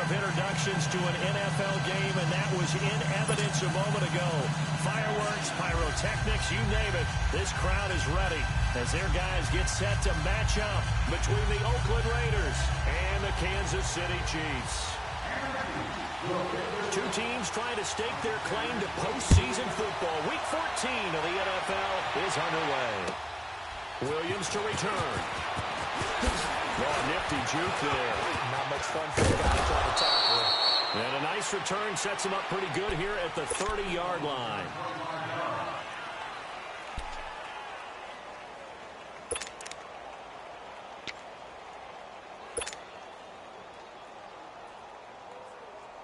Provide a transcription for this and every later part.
of introductions to an NFL game, and that was in evidence a moment ago. Fireworks, pyrotechnics, you name it. This crowd is ready as their guys get set to match up between the Oakland Raiders and the Kansas City Chiefs. Two teams trying to stake their claim to postseason football. Week 14 of the NFL is underway. Williams to return. Oh, nifty juke there. Not much fun for the guy trying to tackle him. And a nice return sets him up pretty good here at the 30-yard line.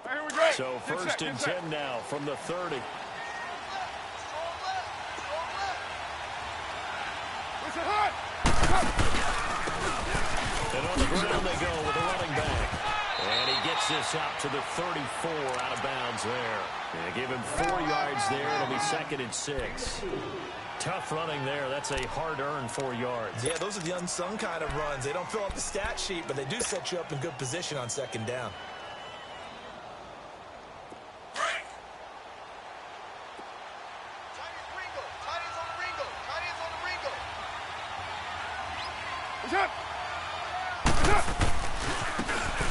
Here we go. So first and 10 now from the 30. And on the ground they go with a running back. And he gets this up to the 34 out of bounds there. Yeah, give him 4 yards there. It'll be 2nd and 6. Tough running there. That's a hard-earned 4 yards. Yeah, those are the unsung kind of runs. They don't fill up the stat sheet, but they do set you up in good position on 2nd down.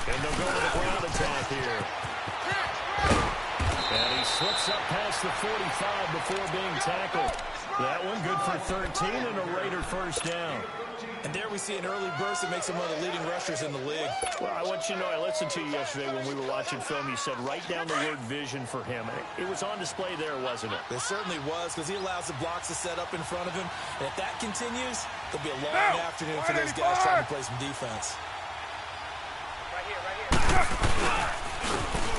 And they'll go with a ground attack here. And he slips up past the 45 before being tackled. That one good for 13 and a Raider first down. And there we see an early burst that makes him one of the leading rushers in the league. Well, I want you to know, I listened to you yesterday when we were watching film. You said write down the word vision for him. It was on display there, wasn't it? It certainly was, because he allows the blocks to set up in front of him. And if that continues, it'll be a long afternoon for those guys trying to play some defense. Right here.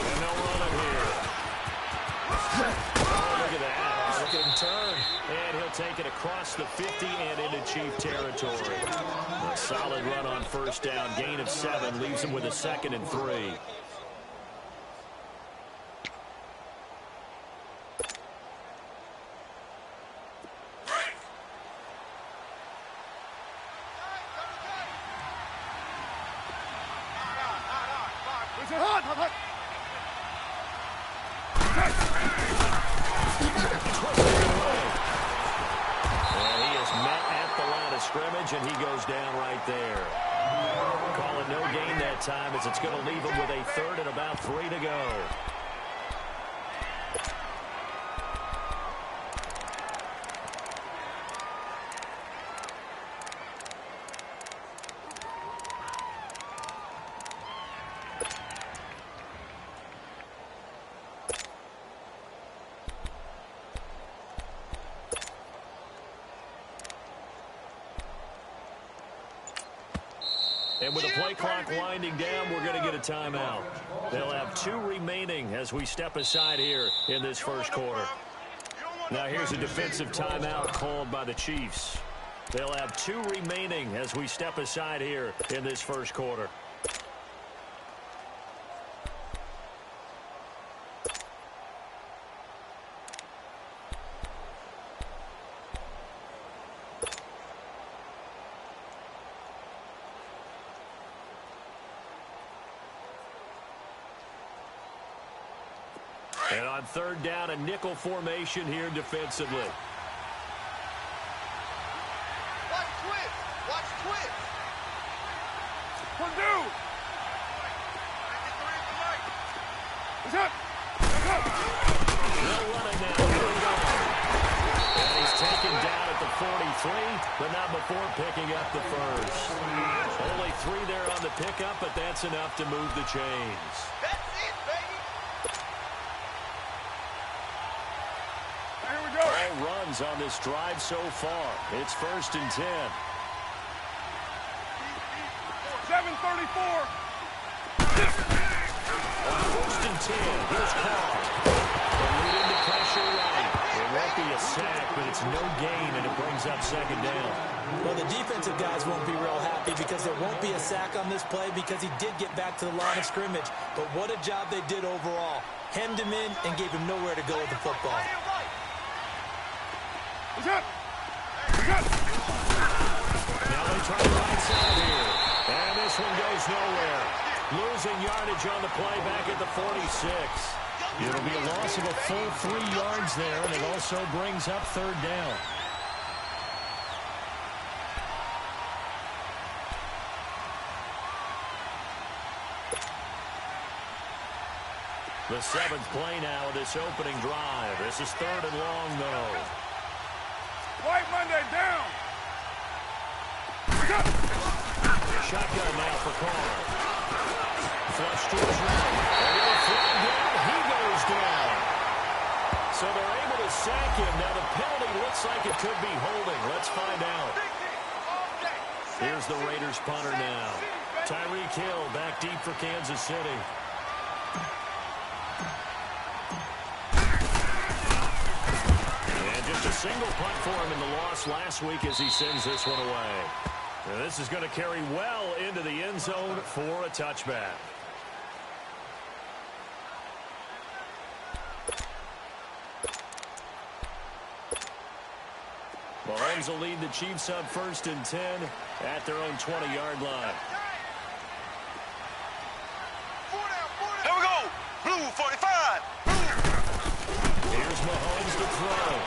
And no running here. Oh, look at that. Look at him turn. And he'll take it across the 50 and into Chief territory. A solid run on first down. Gain of 7 leaves him with a 2nd and 3. And he goes down right there. Call it no gain that time as it's going to leave him with a 3rd and about 3 to go. And with the play clock winding down, we're going to get a timeout. They'll have 2 remaining as we step aside here in this first quarter. Now here's a defensive timeout called by the Chiefs. They'll have 2 remaining as we step aside here in this first quarter. And on 3rd down, a nickel formation here defensively. Watch twist. Watch twist. Purdue. He's up. No running now. And he's taken down at the 43, but not before picking up the first. Only 3 there on the pickup, but that's enough to move the chains. That's it, baby. All runs on this drive so far. It's 1st and 10. 7:34. On 1st and 10, here's Carr. They'll lead into pressure right. It won't be a sack, but it's no gain, and it brings up 2nd down. Well, the defensive guys won't be real happy because there won't be a sack on this play because he did get back to the line of scrimmage. But what a job they did overall. Hemmed him in and gave him nowhere to go with the football. He's up. Now they try the right side here. And this one goes nowhere. Losing yardage on the play back at the 46. It'll be a loss of a full 3 yards there, and it also brings up third down. The 7th play now of this opening drive. This is 3rd and long, though. White Monday down. Shotgun now for Carr. Flush to his right. And he'll fly down. He goes down. So they're able to sack him. Now the penalty looks like it could be holding. Let's find out. Here's the Raiders punter now. Tyreek Hill back deep for Kansas City. A single punt for him in the loss last week as he sends this one away. And this is going to carry well into the end zone for a touchback. Mahomes will lead the Chiefs up 1st and 10 at their own 20-yard line. Here we go. Blue 45. Here's Mahomes to throw.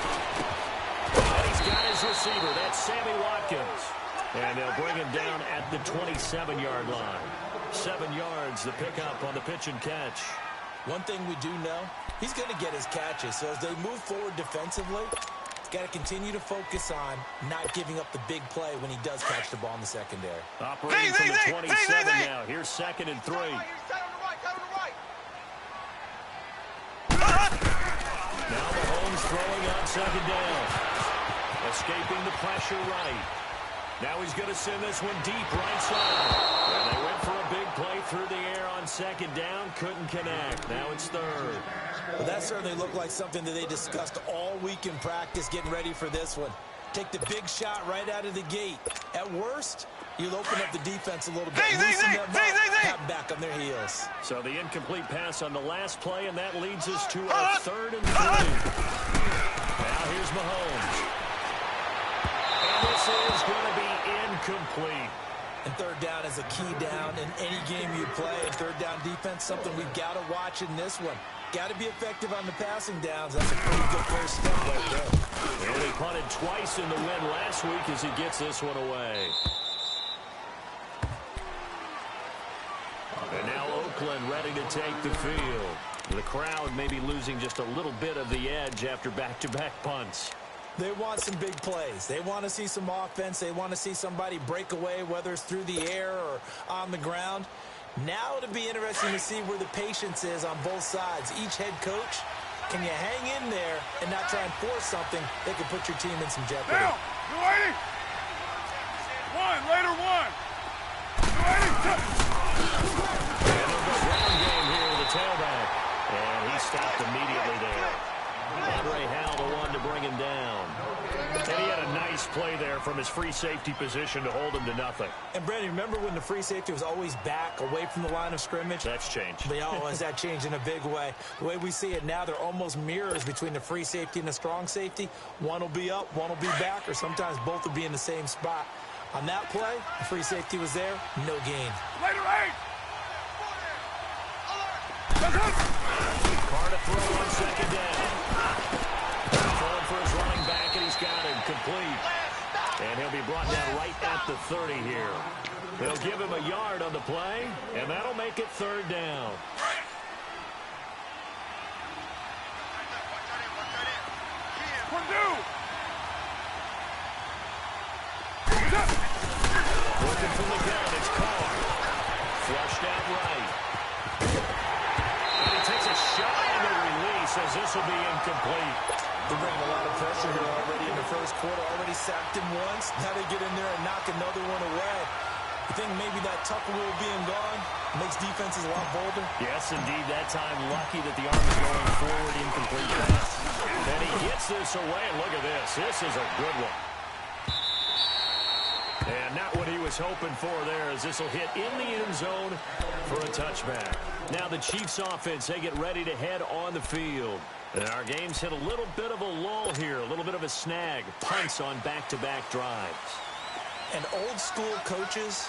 And he's got his receiver. That's Sammy Watkins. And they'll bring him down at the 27-yard line. 7 yards, the pickup on the pitch and catch. One thing we do know, he's going to get his catches. So as they move forward defensively, got to continue to focus on not giving up the big play when he does catch the ball in the secondary. Operating from the 27 now. Here's 2nd and 3. Now Mahomes throwing on 2nd down. Escaping the pressure right. Now he's going to send this one deep right side. And they went for a big play through the air on 2nd down. Couldn't connect. Now it's 3rd. Well, that certainly looked like something that they discussed all week in practice getting ready for this one. Take the big shot right out of the gate. At worst, you'll open up the defense a little bit. Loosen them up, have back on their heels. So the incomplete pass on the last play, and that leads us to our 3rd and 3. Now here's Mahomes. And this is going to be incomplete. And 3rd down is a key down in any game you play. And 3rd down defense, something we've got to watch in this one. Got to be effective on the passing downs. That's a pretty good first step right there. And he punted twice in the win last week as he gets this one away. And now Oakland ready to take the field. The crowd may be losing just a little bit of the edge after back-to-back punts. They want some big plays. They want to see some offense. They want to see somebody break away, whether it's through the air or on the ground. Now it'll be interesting to see where the patience is on both sides. Each head coach, can you hang in there and not try and force something that could put your team in some jeopardy? Down. You ready? One. Later one. You ready? And there'll be a ground game here with the tailback. And he stopped immediately there. Andre Howell, the one to bring him down. And he had a nice play there from his free safety position to hold him to nothing. And, Brandon, remember when the free safety was always back, away from the line of scrimmage? That's changed. But has that changed in a big way? The way we see it now, they're almost mirrors between the free safety and the strong safety. One will be up, one will be back, or sometimes both will be in the same spot. On that play, the free safety was there, no gain. Later 8. Carr to throw on 2nd down. Throwing for his running back, and he's got him complete. And he'll be brought down right at the 30 here. They'll give him a yard on the play, and that'll make it 3rd down. Purdue. Looking from the gun, it's Carr. Flushed out right. And he takes a shot on the release as this will be incomplete. They're bringing a lot of pressure here already in the first quarter. Already sacked him once. Now they get in there and knock another one away. You think maybe that Tucker rule being gone makes defenses a lot bolder? Yes, indeed. That time, lucky that the arm is going forward, incomplete pass. And he gets this away, and look at this. This is a good one. And not what he was hoping for there, as this will hit in the end zone for a touchback. Now the Chiefs offense, they get ready to head on the field. And our game's hit a little bit of a lull here, a little bit of a snag. Punts on back-to-back drives. And old school coaches,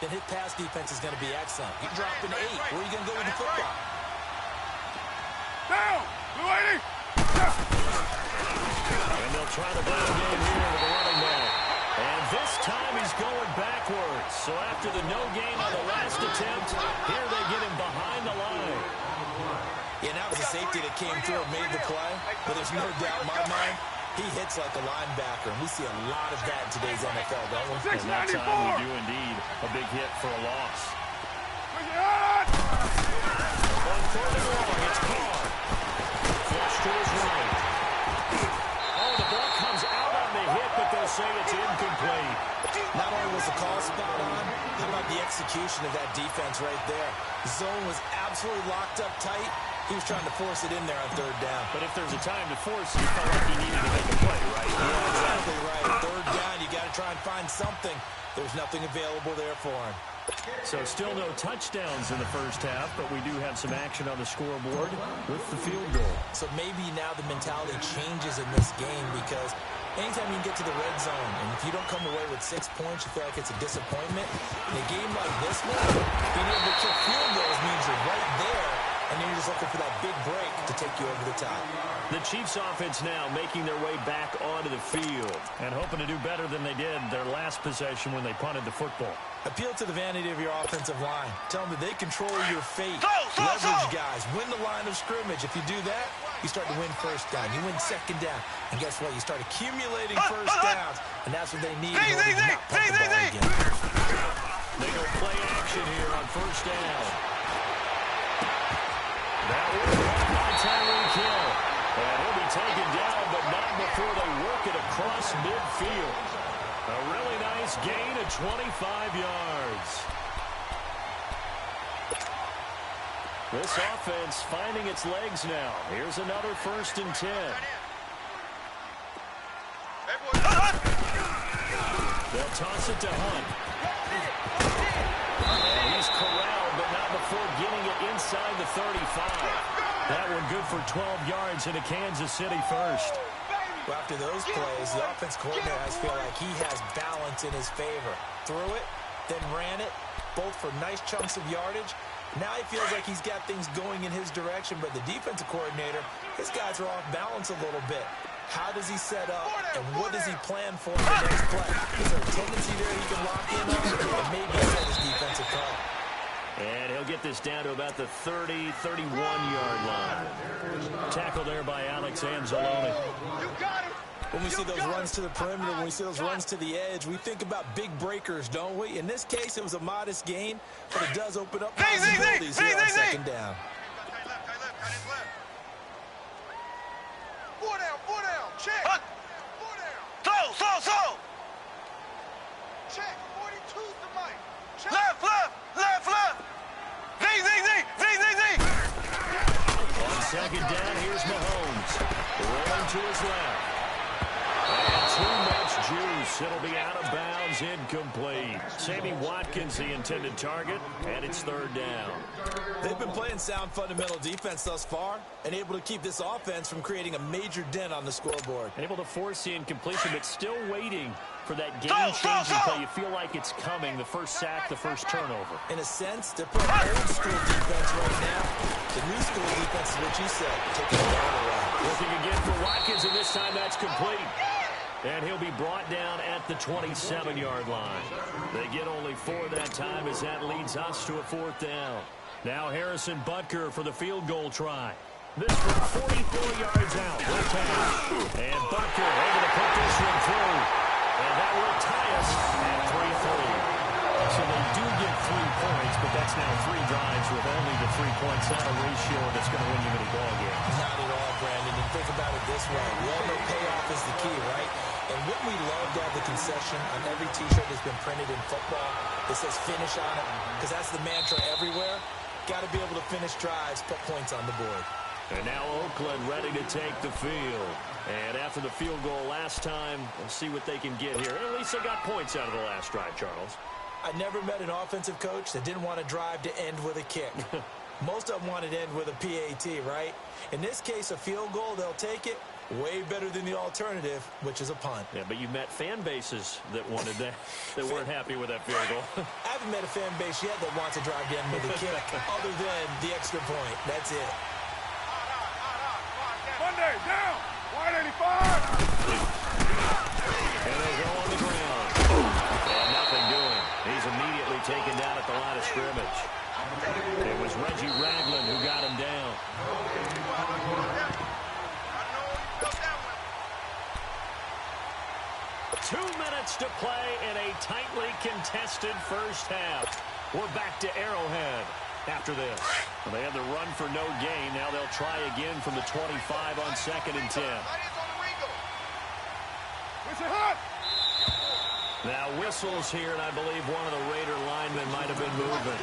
then his pass defense is going to be excellent. You drop an 8. Where are you going to go with the football? Down! Blue 80! And they'll try the ground game here with the running back. And this time he's going backwards. So after the no gain on the last attempt, here they get him behind the line. Yeah, that was a safety that came through and made the play. But there's no doubt in my mind, he hits like a linebacker. And we see a lot of that in today's NFL, don't we? And that time we do indeed a big hit for a loss. On 3rd and long, it's Carr. Flush to his right. Oh, the ball comes out on the hit, but they'll say it's incomplete. Not only was the call spot on, how about the execution of that defense right there? The zone was absolutely locked up tight. He was trying to force it in there on 3rd down. But if there's a time to force it, he felt like he needed to make a play, right? Yeah, exactly right. 3rd down, you got to try and find something. There's nothing available there for him. So still no touchdowns in the first half, but we do have some action on the scoreboard with the field goal. So maybe now the mentality changes in this game because anytime you can get to the red zone, and if you don't come away with 6 points, you feel like it's a disappointment. In a game like this one, being able to kick field goals means you're right there, and then you're just looking for that big break to take you over the top. The Chiefs offense now making their way back onto the field and hoping to do better than they did their last possession when they punted the football. Appeal to the vanity of your offensive line. Tell them that they control your fate. Leverage guys. Win the line of scrimmage. If you do that, you start to win 1st down. You win 2nd down. And guess what? You start accumulating 1st downs. And that's what they need in order to not punt the ball again. They go play action here on 1st down. That was caught by Tyreek Hill. And he'll be taken down, but not before they work it across midfield. A really nice gain of 25 yards. This offense finding its legs now. Here's another 1st and 10. They'll toss it to Hunt. And he's corralled, but not before getting it inside the 35. That one good for 12 yards into Kansas City 1st. Well, after those plays, the offense coordinator has feel like he has balance in his favor. Threw it, then ran it, both for nice chunks of yardage. Now he feels like he's got things going in his direction, but the defensive coordinator, his guys are off balance a little bit. How does he set up, and what does he plan for in the next play? Is there a tendency there he can lock in on, and maybe set his defensive call? And he'll get this down to about the 30, 31-yard line. Tackle there by Alex Anzalone. When we see those runs to the perimeter, when we see those runs to the edge, we think about big breakers, don't we? In this case, it was a modest gain, but it does open up possibilities here on 2nd down. Four down, check. Four down. Slow. Check, 42's the mic. Check. Left. Z. On 2nd down, here's Mahomes. Rolling to his left. And too much juice. It'll be out of bounds, incomplete. Sammy Watkins, the intended target, and it's 3rd down. They've been playing sound fundamental defense thus far and able to keep this offense from creating a major dent on the scoreboard. Able to force the incompletion, but still waiting for that game-changing play. You feel like it's coming, the first sack, the first turnover. In a sense, they're playing old school defense right now. The new school defense is what you said, taking the ball away. Looking again for Watkins, and this time that's complete. And he'll be brought down at the 27-yard line. They get only 4 that time as that leads us to a 4th down. Now Harrison Butker for the field goal try. This from 44 yards out. Left hash. And Butker able to put this one through. And that will tie us at 3-3. So they do get 3 points, but that's now 3 drives with only the 3 points. Not a ratio that's going to win you many ball games. Not at all, Brandon. And think about it this way. We all know payoff is the key, right? And wouldn't we love to have the concession on every T-shirt that's been printed in football that says finish on it? Because that's the mantra everywhere. Got to be able to finish drives, put points on the board. And now Oakland ready to take the field. And after the field goal last time, we'll see what they can get here. At least they got points out of the last drive, Charles. I never met an offensive coach that didn't want to drive to end with a kick. Most of them wanted to end with a PAT, right? In this case, a field goal, they'll take it. Way better than the alternative, which is a punt. Yeah, but you met fan bases that wanted that, that weren't happy with that field goal. I haven't met a fan base yet that wants to drive down with a kick other than the extra point. That's it. Monday, down! Wide 85! And they'll go on the ground. And nothing doing. He's immediately taken down at the line of scrimmage. It was Reggie Ragland who got him down. 2 minutes to play in a tightly contested first half. We're back to Arrowhead after this. Well, they had the run for no gain. Now they'll try again from the 25 on 2nd and 10. Now whistles here, and I believe one of the Raider linemen might have been moving.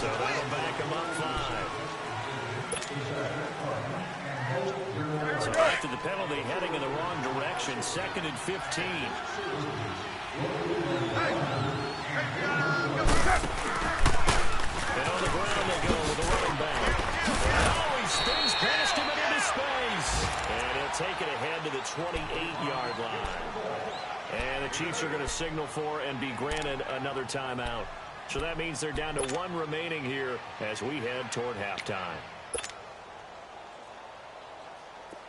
So that'll back him up 5. So after the penalty, heading in the wrong direction, 2nd and 15. And on the ground they go with the running back. Oh, he spins past him and into space. And he'll take it ahead to the 28-yard line. And the Chiefs are going to signal for and be granted another timeout. So that means they're down to 1 remaining here as we head toward halftime.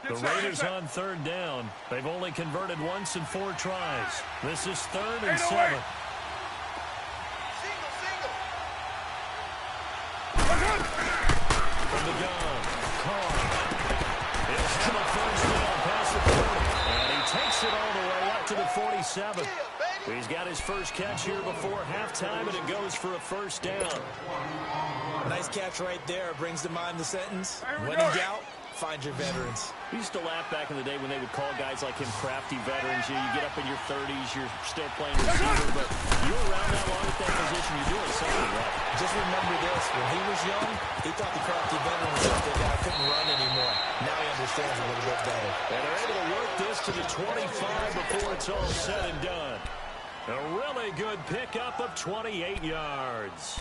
The Raiders on 3rd down. They've only converted once in 4 tries. This is 3rd and 7. From the gun, Carr. He'll have a first down past the 40. And he takes it all the way up to the 47. He's got his first catch here before halftime, and it goes for a first down. Nice catch right there. Brings to mind the sentence, when in doubt, find your veterans. We used to laugh back in the day when they would call guys like him crafty veterans. You get up in your 30s, you're still playing receiver, but you're around that long at that position, you're doing something right. Just remember this, when he was young, he thought the crafty veteran was just a guy who couldn't run anymore. Now he understands a little bit better. And they're able to work this to the 25 before it's all said and done. A really good pickup of 28 yards.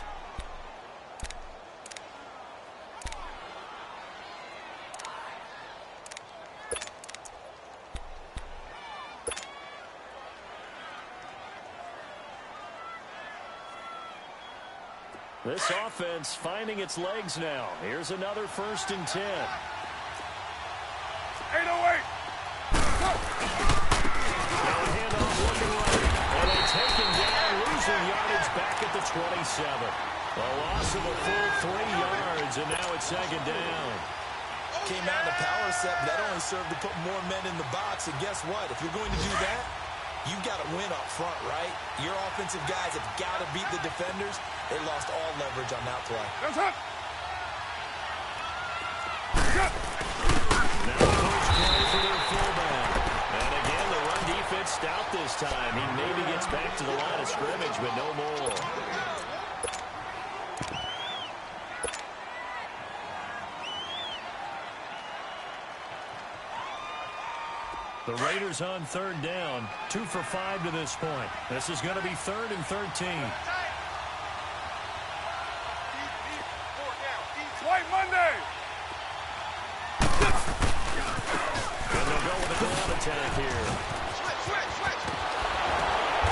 This offense finding its legs now. Here's another 1st and 10. 808. Now a handoff looking right. And they take him down, losing yardage back at the 27. A loss of a full 3 yards, and now it's 2nd down. Came out in a power set, but that only served to put more men in the box. And guess what? If you're going to do that, you've got to win up front, right? Your offensive guys have got to beat the defenders. They lost all leverage on that play. Now post play for their fullback. And again, the run defense stout this time. He maybe gets back to the line of scrimmage, but no more. The Raiders on 3rd down. 2 for 5 to this point. This is going to be 3rd and 13. White Monday. And they'll go with a ground attack here.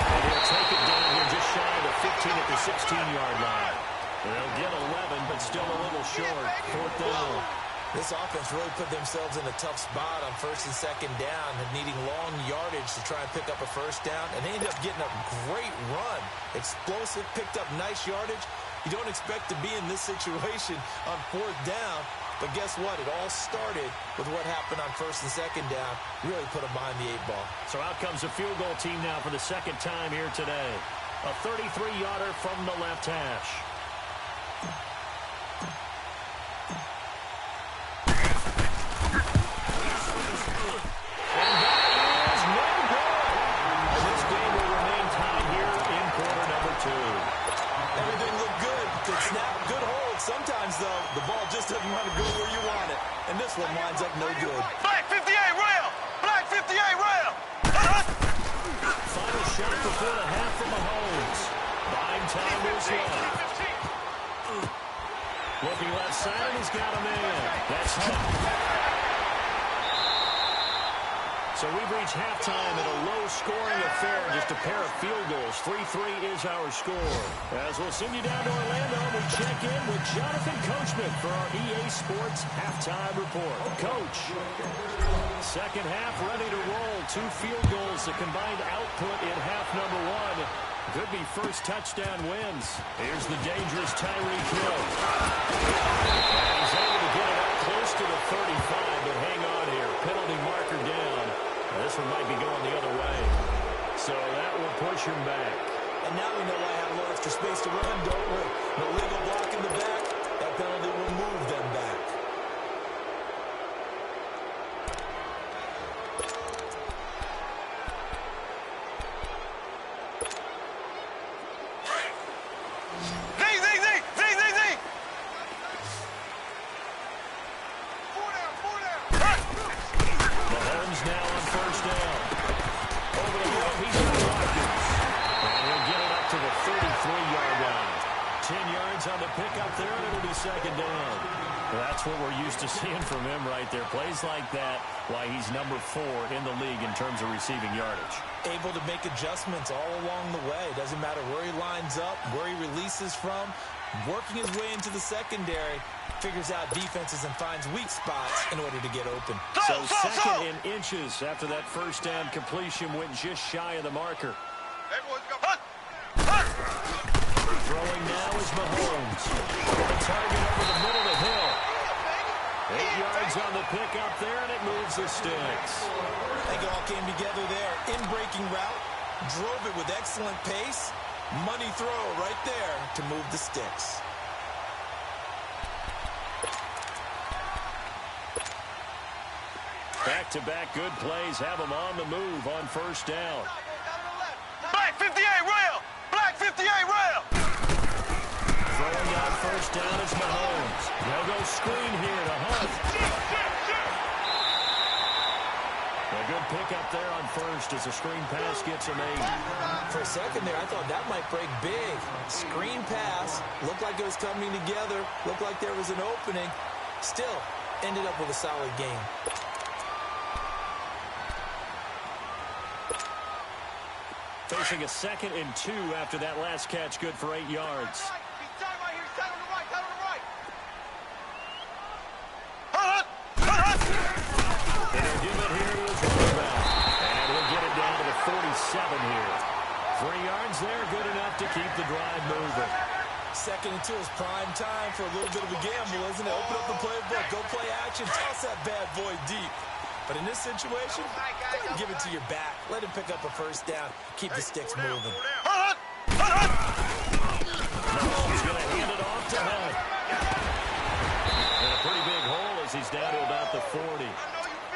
And he'll take it down here just shy of the 15 at the 16-yard line. They'll get 11, but still a little short. 4th down. This offense really put themselves in a tough spot on 1st and 2nd down, needing long yardage to try and pick up a first down, and they ended up getting a great run. Explosive, picked up nice yardage. You don't expect to be in this situation on 4th down, but guess what? It all started with what happened on 1st and 2nd down. Really put them behind the 8 ball. So out comes the field goal team now for the 2nd time here today. A 33-yarder from the left hash. Sometimes, though, the ball just doesn't want to go where you want it. And this one winds up no good. Black 58 rail! Black 58 rail! Final shot before the half from Mahomes. Buying time to his left. Looking left side, he's got a man. That's Hunt. So we've reached halftime in a low-scoring affair, just a pair of field goals. 3-3 is our score. As we'll send you down to Orlando, we check in with Jonathan Coachman for our EA Sports Halftime Report. Coach, second half ready to roll. 2 field goals, the combined output in half number 1. Could be first touchdown wins. Here's the dangerous Tyreek Hill. He's able to get it up close to the 35, but hang on here. Penalty marker down. This one might be going the other way. So that will push him back. And now we know why I have a little extra space to run, don't we? No legal block in the back. That penalty will move them back. That's what we're used to seeing from him right there. Plays like that, why he's number 4 in the league in terms of receiving yardage. Able to make adjustments all along the way. Doesn't matter where he lines up, where he releases from. Working his way into the secondary, figures out defenses and finds weak spots in order to get open. So second in inches after that first down completion went just shy of the marker. Throwing now is Mahomes. The target over the middle of the hill. 8 yards on the pickup there, and it moves the sticks. I think it all came together there. In-breaking route, drove it with excellent pace. Money throw right there to move the sticks. Back-to-back good plays have them on the move on first down. Black 58 rail! Black 58 rail! Throwing down first down is Mahomes. They'll go screen here to Hunt. A good pickup there on first as the screen pass gets him 8. For a second there, I thought that might break big. Screen pass. Looked like it was coming together. Looked like there was an opening. Still, ended up with a solid game. Facing a 2nd and 2 after that last catch, good for 8 yards. They'll give it here to his running back. And he'll get it down to the 47 here. 3 yards there, good enough to keep the drive moving. 2nd and 2 is prime time for a little bit of a gamble, isn't it? Open up the playbook, go play action, toss that bad boy deep. But in this situation, go ahead and give it to your back. Let him pick up a first down. Keep the sticks moving. Mahomes going to hand it off to Hunt. And a pretty big hole as he's down to about the 40.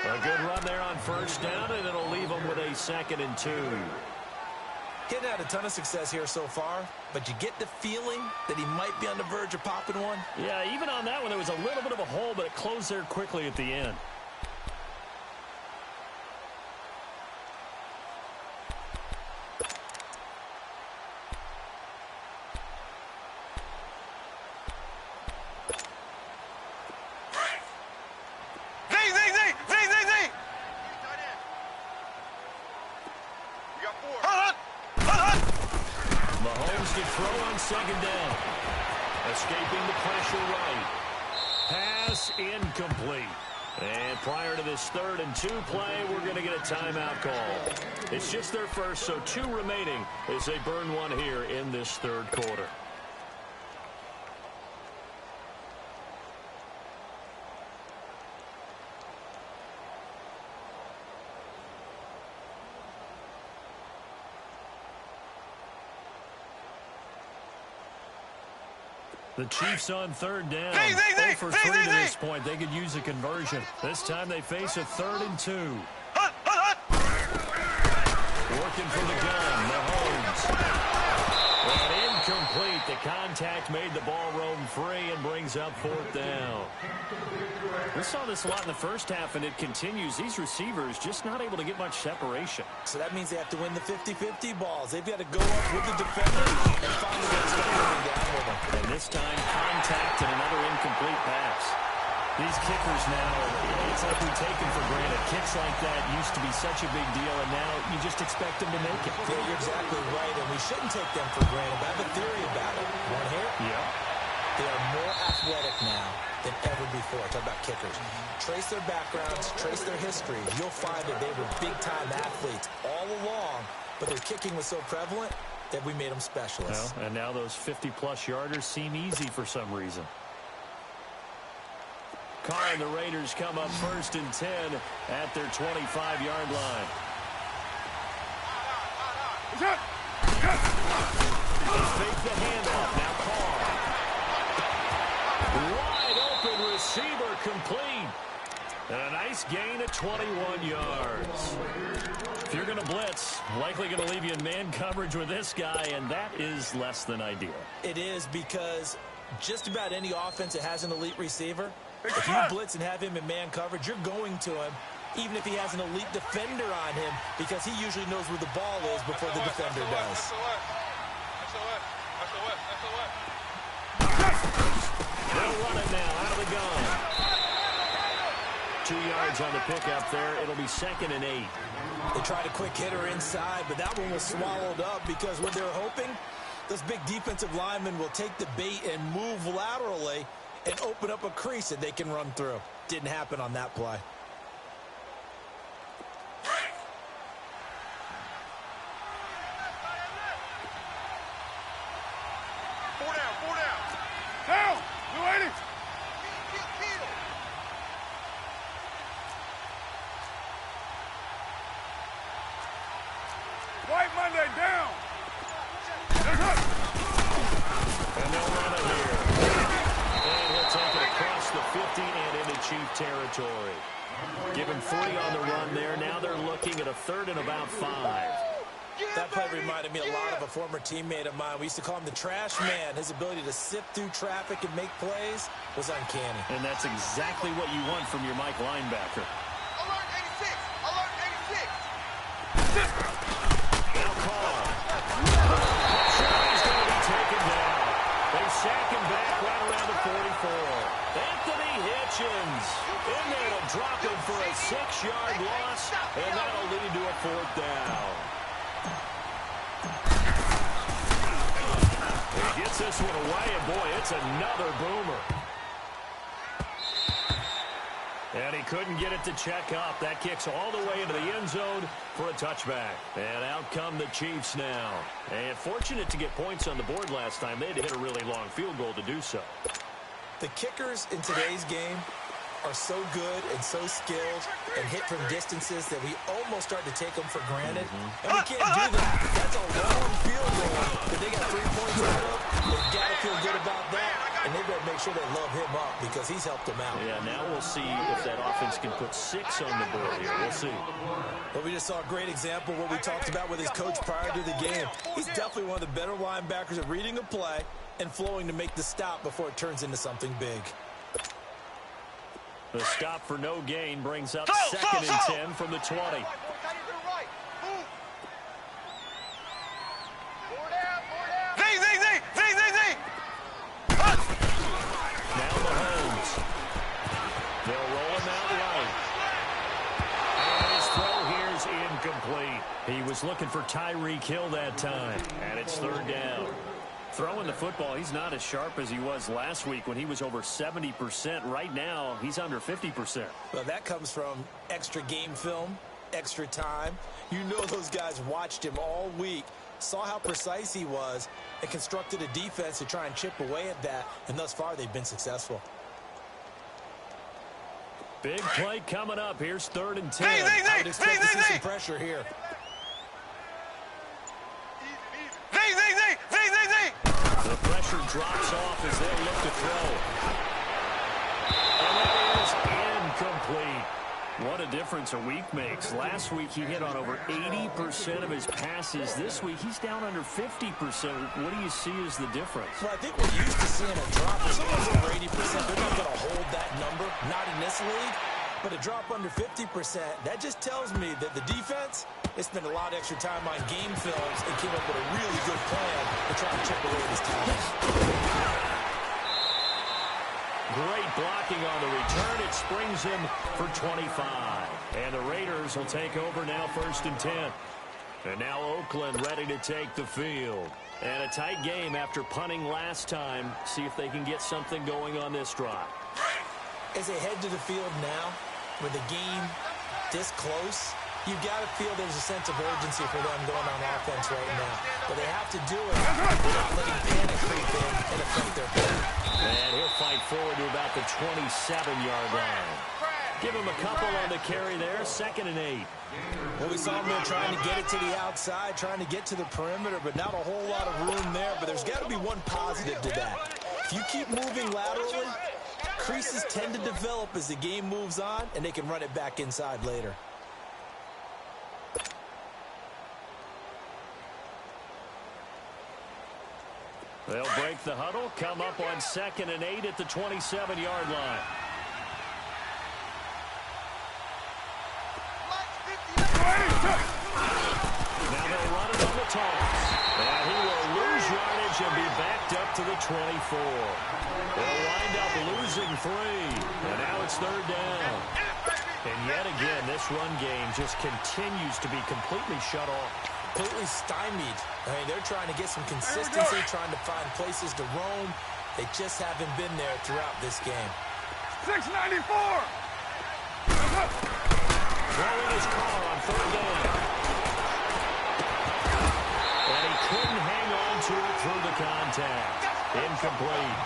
A good run there on first down, and it'll leave him with a 2nd and 2. Getting had a ton of success here so far, but you get the feeling that he might be on the verge of popping one. Yeah, even on that one, there was a little bit of a hole, but it closed there quickly at the end. Mahomes to throw on 2nd down. Escaping the pressure right. Pass incomplete. And prior to this 3rd and 2 play, we're going to get a timeout call. It's just their first, so 2 remaining as they burn one here in this 3rd quarter. The Chiefs on 3rd down. 0 for 3 to this point. They could use a conversion. This time they face a 3rd and 2. Working from the gun, Mahomes. And incomplete. The contact made the ball roam free and brings up 4th down. We saw this a lot in the first half, and it continues. These receivers just not able to get much separation. So that means they have to win the 50-50 balls. They've got to go up with the defender and find a way to start moving down with them. And this time, contact and another incomplete pass. These kickers now, it's like we take them for granted. Kicks like that used to be such a big deal, and now you just expect them to make it. Yeah, you're exactly right, and we shouldn't take them for granted. But I have a theory about it. Want to hear it? Yeah. They are more athletic now than ever before. Talk about kickers. Trace their backgrounds, trace their history. You'll find that they were big-time athletes all along, but their kicking was so prevalent that we made them specialists. Well, and now those 50-plus yarders seem easy for some reason. Carr and the Raiders come up 1st and 10 at their 25-yard line. They fake the handoff. Now Carr. Wide open receiver complete. And a nice gain of 21 yards. If you're going to blitz, likely going to leave you in man coverage with this guy, and that is less than ideal. It is, because just about any offense that has an elite receiver, if you blitz and have him in man coverage, you're going to him, even if he has an elite defender on him, because he usually knows where the ball is before the defender does. They'll run it now out of the gun. 2 yards on the pickup there. It'll be 2nd and 8. They tried a quick hitter inside, but that one was swallowed up because what they're hoping, those big defensive linemen will take the bait and move laterally and open up a crease that they can run through. Didn't happen on that play. Down! You ready? White Monday, down! And they'll run it here. And he'll take it across the 50 and into Chief territory. Give him 3 on the run there. Now they're looking at a 3rd and about 5. That play reminded me a lot of a former teammate of mine. We used to call him the trash man. His ability to sift through traffic and make plays was uncanny. And that's exactly what you want from your Mike linebacker. Alert 86! Alert 86! Now Carr. He's going to be taken down. They sack him back right around the 44. Anthony Hitchens in there to drop him for a 6-yard loss, and that'll lead to a 4th down. He gets this one away, and boy, it's another boomer. And he couldn't get it to check up. That kicks all the way into the end zone for a touchback. And out come the Chiefs now. And fortunate to get points on the board last time. They had to hit a really long field goal to do so. The kickers in today's game are so good and so skilled and hit from distances that we almost start to take them for granted. And we can't do that. That's a long field goal that they got 3 points out of. They've got to feel good about that, and they better make sure they love him up because he's helped them out. Yeah, now we'll see if that offense can put 6 on the board here. We'll see. But we just saw a great example of what we talked about with his coach prior to the game. He's definitely one of the better linebackers at reading a play and flowing to make the stop before it turns into something big. The stop for no gain brings up 2nd and 10 from the 20. Now Mahomes. They'll roll him out right. And his throw here's incomplete. He was looking for Tyreek Hill that time. And it's 3rd down. Throwing the football, he's not as sharp as he was last week when he was over 70%. Right now, he's under 50%. Well, that comes from extra game film, extra time. You know those guys watched him all week, saw how precise he was, and constructed a defense to try and chip away at that, and thus far they've been successful. Big play coming up. Here's 3rd and 10. I would expect to see some pressure here. The pressure drops off as they look to throw. And that is incomplete. What a difference a week makes. Last week he hit on over 80% of his passes. This week he's down under 50%. What do you see as the difference? Well, I think we're used to seeing a drop. If someone's over 80%, they're not going to hold that number. Not in this league. But a drop under 50%, that just tells me that the defense, they spent a lot of extra time on game films and came up with a really good plan to try and chip away this time. Great blocking on the return. It springs him for 25. And the Raiders will take over now, 1st and 10. And now Oakland ready to take the field. And a tight game after punting last time. See if they can get something going on this drive. As they head to the field now, with the game this close, you've got to feel there's a sense of urgency for them going on offense right now. But they have to do it without letting panic creep in and affect their play. And he'll fight forward to about the 27-yard line. Give him a couple on the carry there, 2nd and 8. Well, we saw him there trying to get it to the outside, trying to get to the perimeter, but not a whole lot of room there. But there's got to be one positive to that. If you keep moving laterally, creases tend to develop as the game moves on, and they can run it back inside later. They'll break the huddle, come up on 2nd and 8 at the 27-yard line. Now they'll run it on the toss. And he will lose yardage and be backed up to the 24. They'll wind up losing 3. And now it's 3rd down. And yet again, this run game just continues to be completely shut off. Completely stymied. I mean, they're trying to get some consistency, trying to find places to roam. They just haven't been there throughout this game. 694! Throwing his car on 3rd down. And he couldn't hang on to it through the contact. Incomplete.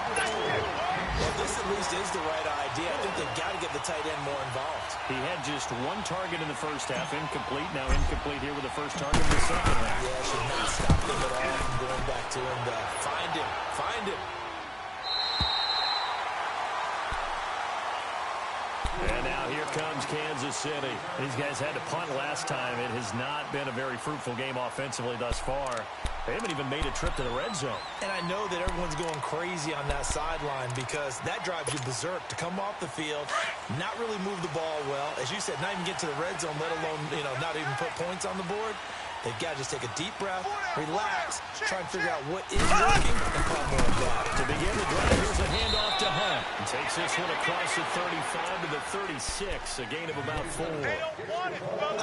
Well, this at least is the right idea. I think they've got to get the tight end more involved. He had just 1 target in the first half. Incomplete. Now incomplete here with the first target in the second half. Yeah, should not stop them at all from going back to him. Find him. Find him. And now here comes Kansas City. These guys had to punt last time. It has not been a very fruitful game offensively thus far. They haven't even made a trip to the red zone. And I know that everyone's going crazy on that sideline because that drives you berserk to come off the field, not really move the ball well. As you said, not even get to the red zone, let alone, not even put points on the board. They've got to just take a deep breath, relax, try and figure out what is working, and call more of that. To begin the drive, here's a handoff to Hunt. And takes this one across the 35 to the 36, a gain of about 4.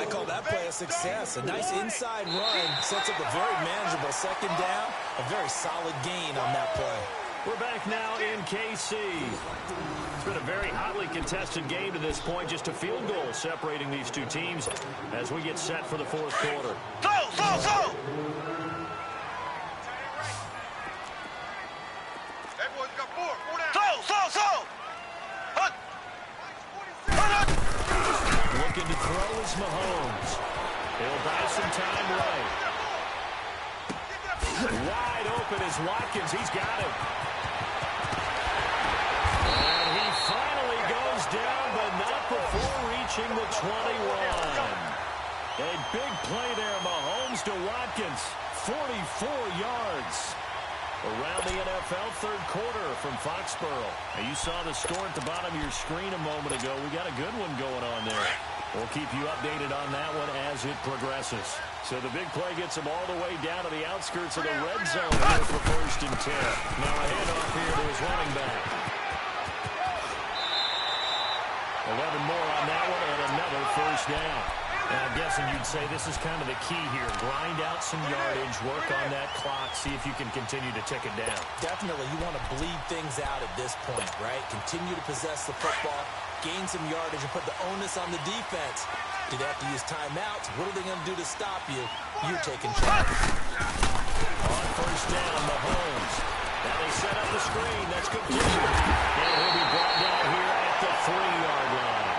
I call that play a success. A nice inside run sets up a very manageable 2nd down, a very solid gain on that play. We're back now in KC. It's been a very hotly contested game to this point. Just a field goal separating these two teams as we get set for the 4th quarter. Go! Everyone's got 4. 4 down. Go! Hunt! Looking to throw is Mahomes. He'll buy some time right. Wide open is Watkins. He's got him. And he finally goes down, but not before reaching the 21. A big play there, Mahomes to Watkins. 44 yards. Around the NFL 3rd quarter from Foxborough. Now you saw the score at the bottom of your screen a moment ago. We got a good one going on there. We'll keep you updated on that one as it progresses. So the big play gets him all the way down to the outskirts of the red zone here for 1st and 10. Now a handoff here to his running back. 11 more on that one and another 1st down. And I'm guessing you'd say this is kind of the key here. Grind out some yardage, work on that clock, see if you can continue to tick it down. Definitely. You want to bleed things out at this point, right? Continue to possess the football, gain some yardage, and put the onus on the defense. Do they have to use timeouts? What are they going to do to stop you? You're taking charge. On 1st down, Mahomes. Now they set up the screen. That's good. And he'll be brought down here at the 3-yard line.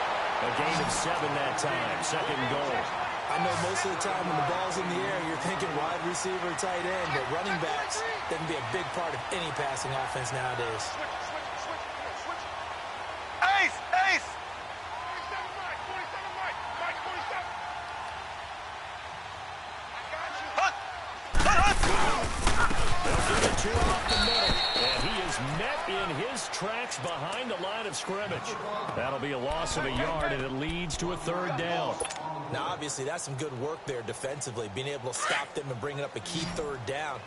A gain of 7 that time. 2nd and goal. I know most of the time when the ball's in the air, you're thinking wide receiver, tight end, but running backs can be a big part of any passing offense nowadays. Ace! 27 Mike! 27 Mike! Mike 27! I got you! Hunt! They'll get it 2 off the middle. And he is met in his tracks behind the line of scrimmage. That'll be a loss of a yard, and it leads to a 3rd down. Now, obviously, that's some good work there defensively, being able to stop them and bring up a key 3rd down.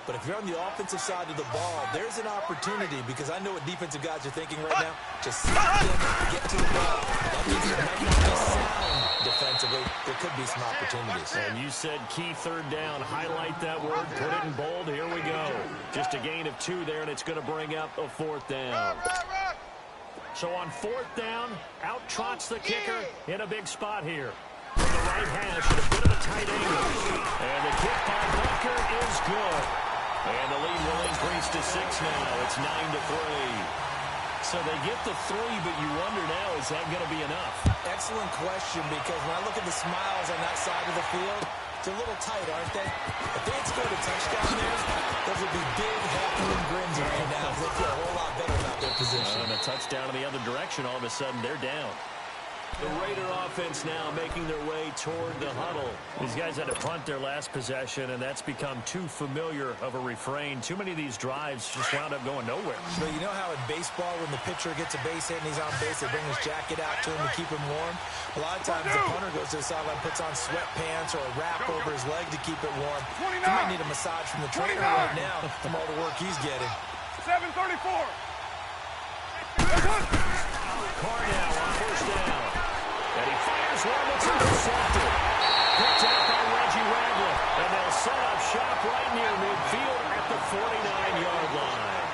But if you're on the offensive side of the ball, there's an opportunity, because I know what defensive guys are thinking right now. Just stop them, get to the ball. That means it might not be sound defensively. There could be some opportunities. And you said key third down. Highlight that word, put it in bold. Here we go. Just a gain of 2 there, and it's going to bring up a 4th down. So on 4th down, out trots the kicker in a big spot here. From the right hash at a bit of a tight angle. And the kick by Bunker is good. And the lead will increase to 6 now. It's 9-3. So they get the 3, but you wonder now, is that going to be enough? Excellent question, because when I look at the smiles on that side of the field, they're a little tight, aren't they? If they had scored a touchdown there, those would be big, happy grins right now. They feel a whole lot better about their position. And a touchdown in the other direction, all of a sudden they're down. The Raider offense now making their way toward the huddle. These guys had to punt their last possession, and that's become too familiar of a refrain. Too many of these drives just wound up going nowhere. But you know how in baseball, when the pitcher gets a base hit and he's on base, they bring his jacket out to him to keep him warm? A lot of times the punter goes to the sideline, puts on sweatpants or a wrap over his leg to keep it warm. He might need a massage from the trainer right now from all the work he's getting. 7:34. Carr now on 1st down. And he fires one that's intercepted. Picked out by Reggie Ragland. And they'll set up shop right near midfield at the 49-yard line.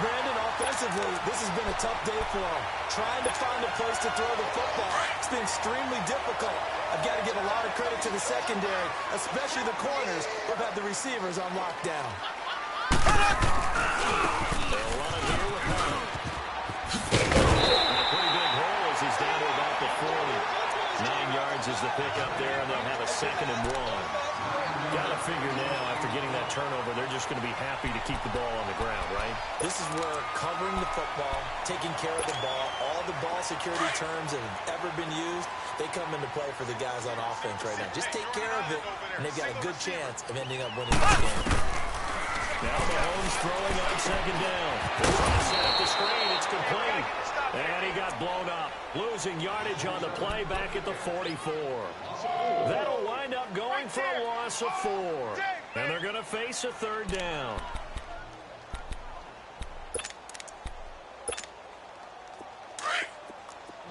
Brandon, offensively, this has been a tough day for him. Trying to find a place to throw the football. It's been extremely difficult. I've got to give a lot of credit to the secondary, especially the corners who've had the receivers on lockdown. They'll run it here with Hunt. A pretty big hole as he's down to about the 40. 9 yards is the pickup there, and they'll have a 2nd and 1. Got to figure now, after getting that turnover, they're just going to be happy to keep the ball on the ground, right? This is where covering the football, taking care of the ball, all the ball security terms that have ever been used, they come into play for the guys on offense right now. Just take care of it, and they've got a good chance of ending up winning this game. Now Mahomes throwing on 2nd down. They're trying to set up the screen. It's complete. And he got blown up. Losing yardage on the play back at the 44. That'll wind up going for a loss of 4. And they're going to face a 3rd down.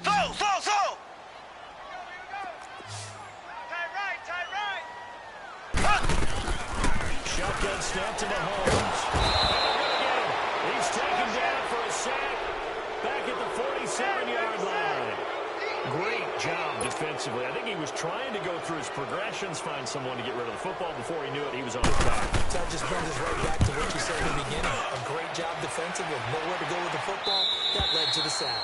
So! Shotgun snap to Mahomes. He's taken down for a sack back at the 47-yard line. Great job defensively. I think he was trying to go through his progressions, find someone to get rid of the football. Before he knew it, he was on his back. That just brings us right back to what you said in the beginning. A great job defensively. Nowhere to go with the football. That led to the sack.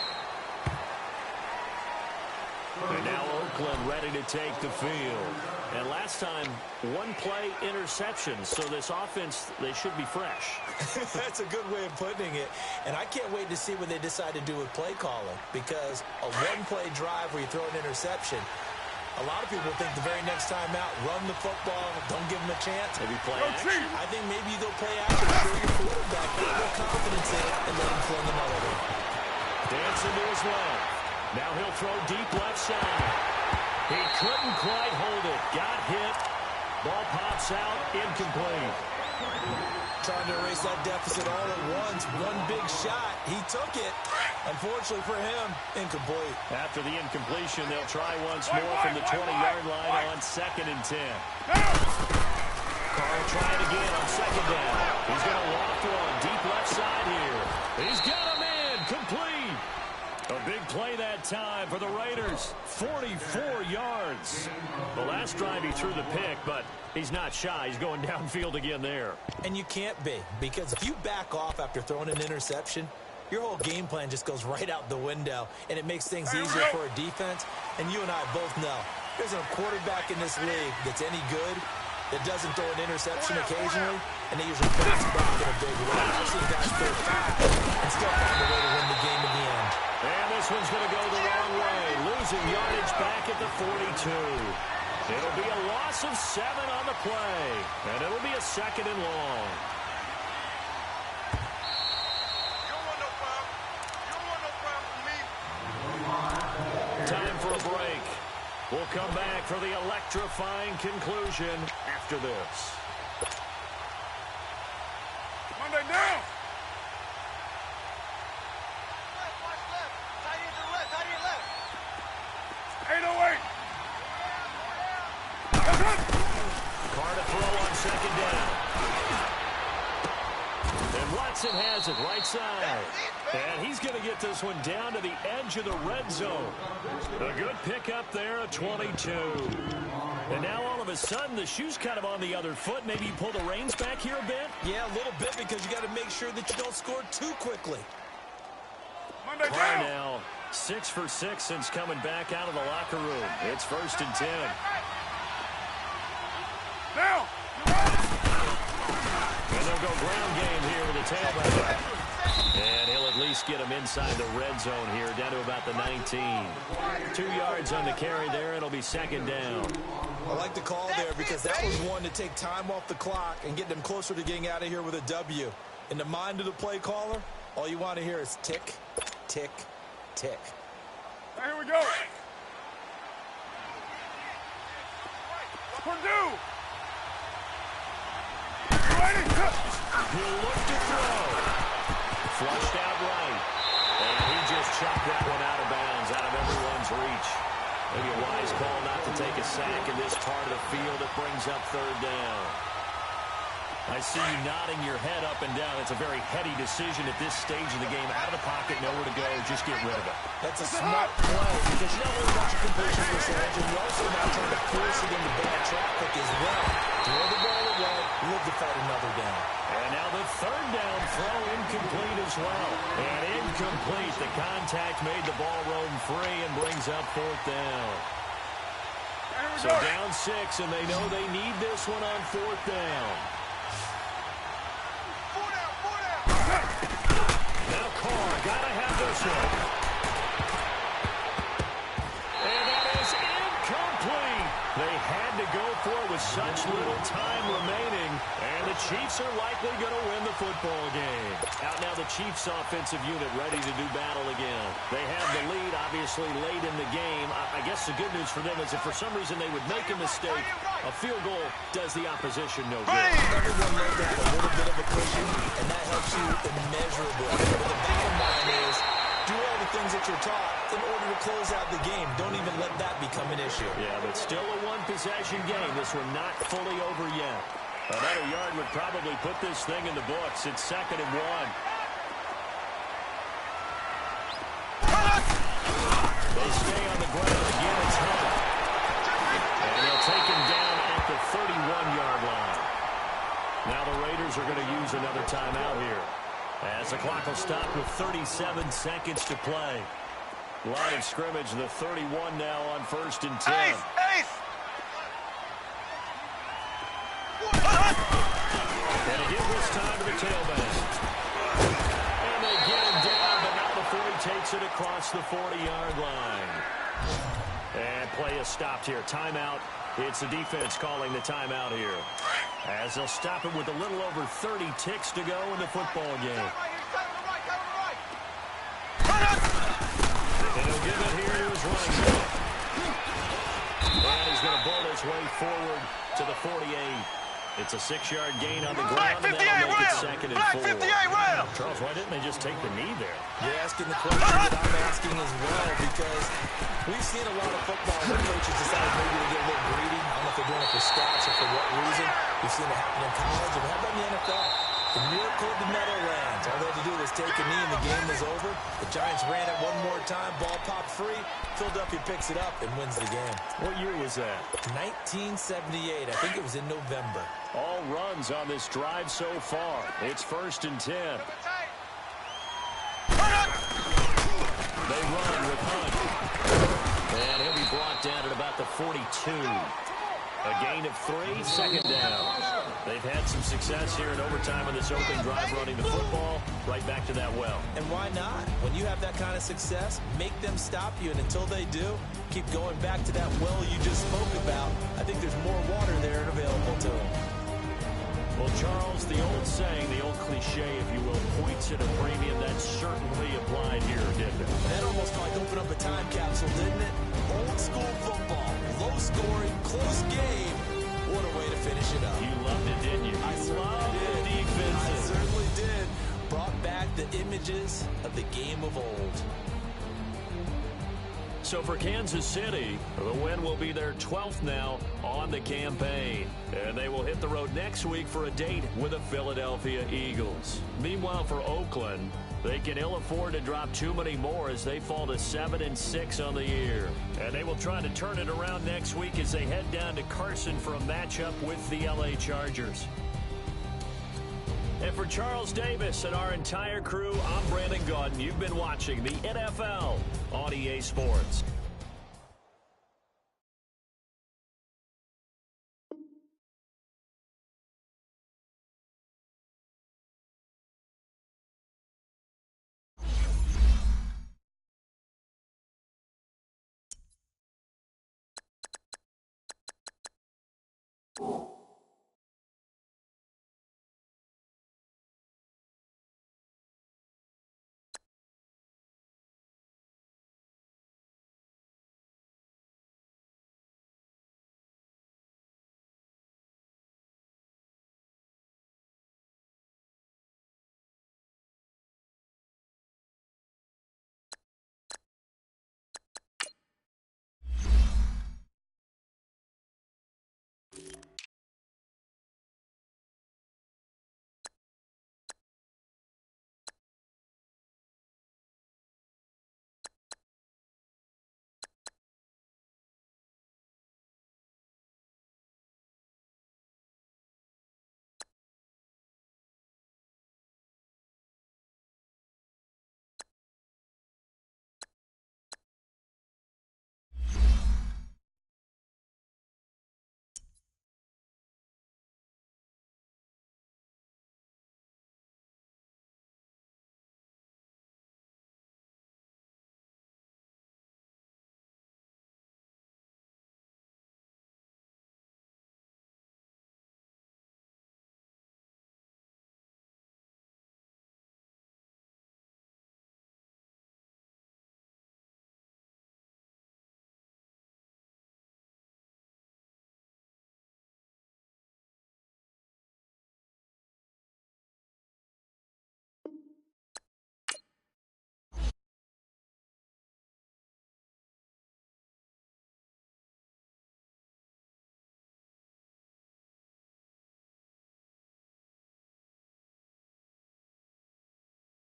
And now Oakland ready to take the field. And last time, 1-play interception. So this offense, they should be fresh. That's a good way of putting it. And I can't wait to see what they decide to do with play calling. Because a 1-play drive where you throw an interception, a lot of people think the very next time out, run the football, don't give them a chance. Maybe play action. I think maybe you go play action, throw your quarterback, put more confidence in it, and let him fling another one. Dancing to his left. Now he'll throw deep left side. He couldn't quite hold it. Got hit. Ball pops out. Incomplete. Trying to erase that deficit all at once. One big shot. He took it. Unfortunately for him, incomplete. After the incompletion, they'll try once more from the 20-yard line on 2nd and 10. Carl trying again on 2nd down. He's going to loft one deep left side here. He's got him in. Complete. A big play that time for the Raiders. 44 yards. The last drive he threw the pick, but he's not shy. He's going downfield again there. And you can't be, because if you back off after throwing an interception, your whole game plan just goes right out the window, and it makes things easier for a defense. And you and I both know there's a quarterback in this league that's any good that doesn't throw an interception occasionally, and they usually bounce back in a big way. I've seen guys throw 5 and still find a way to win the game in the end. And this one's going to go the wrong way. Losing yardage back at the 42. It'll be a loss of 7 on the play. And it'll be a 2nd and long. Time for a break. We'll come back for the electrifying conclusion after this. Monday down. Eight oh eight. Carr to throw on second down. And Watson has it right side. And he's going to get this one down to the edge of the red zone. A good pickup there, a 22. And now all of a sudden the shoe's kind of on the other foot. Maybe you pull the reins back here a bit? Yeah, a little bit, because you got to make sure that you don't score too quickly. Monday Carr down. now 6 for 6 since coming back out of the locker room. It's 1st and 10. Down. And they'll go ground game here with a tailback. And he'll at least get him inside the red zone here, down to about the 19. 2 yards on the carry there. It'll be 2nd down. I like the call there, because that was one to take time off the clock and get them closer to getting out of here with a W. In the mind of the play caller, all you want to hear is tick, tick, tick. Now here we go. Purdue. He'll look to throw. Flushed out right. And he just chopped that one out of bounds, out of everyone's reach. Maybe a wise call not to take a sack in this part of the field. It brings up 3rd down. I see you nodding your head up and down. It's a very heady decision at this stage of the game. Out of the pocket, nowhere to go. Just get rid of it. That's a smart play, because you don't want to watch a completion percentage, and you're also not trying to force it into bad traffic as well. Throw the ball away, live to fight another down. And now the 3rd down throw incomplete as well. And incomplete. The contact made the ball roam free and brings up 4th down. So down 6, and they know they need this one on 4th down. Now Carr, gotta have this one. And that is incomplete. They had to go for it with such little time remaining. And the Chiefs are likely going to win the football game. Out now the Chiefs offensive unit ready to do battle again. They have the lead, obviously, late in the game. I guess the good news for them is if for some reason they would make a mistake, a field goal does the opposition no good. Everyone knows to have a little bit of a cushion, and that helps you immeasurably. But the bottom line is, do all the things that you're taught in order to close out the game. Don't even let that become an issue. Yeah, but still a one-possession game. This one not fully over yet. Another yard would probably put this thing in the books. It's 2nd and 1. They stay on the ground again. It's Hunt. And they'll take him down at the 31-yard line. Now the Raiders are going to use another timeout here, as the clock will stop with 37 seconds to play. Line of scrimmage, the 31 now on 1st and 10. And a hit this time to the tailback. And they get him down, but not before he takes it across the 40-yard line. And play is stopped here. Timeout. It's the defense calling the timeout here, as they'll stop it with a little over 30 ticks to go in the football game. And he'll give it here to his running back. And he's going to bolt his way forward to the 48. It's a 6-yard gain on the ground, and that'll make it 2nd and 4. Charles, why didn't they just take the knee there? You're asking the question that I'm asking as well, because we've seen a lot of football where coaches decide maybe to get a little greedy. I don't know if they're doing it for stats or for what reason. We've seen it happen in college, and how about in the NFL? The miracle of the Meadowlands. All they had to do was take a knee, and the game was over. The Giants ran it one more time. Ball popped free. Philadelphia picks it up and wins the game. What year was that? 1978. I think it was in November. All runs on this drive so far. It's 1st and 10. They run with Hunt. And he'll be brought down at about the 42. A gain of 3, 2nd down. They've had some success here in overtime on this opening drive running the football. Right back to that well. And why not? When you have that kind of success, make them stop you. And until they do, keep going back to that well you just spoke about. I think there's more water there and available to them. Well, Charles, the old saying, the old cliche, if you will, points at a premium, that certainly applied here, didn't it? That almost like opened up a time capsule, didn't it? Old school football, low scoring, close game. What a way to finish it up. You loved it, didn't you? I loved did. the defenses. I certainly did. Brought back the images of the game of old. So for Kansas City, the win will be their 12th now on the campaign. And they will hit the road next week for a date with the Philadelphia Eagles. Meanwhile, for Oakland, they can ill afford to drop too many more as they fall to 7-6 on the year. And they will try to turn it around next week as they head down to Carson for a matchup with the LA Chargers. And for Charles Davis and our entire crew, I'm Brandon Gaudin. You've been watching the NFL on EA Sports.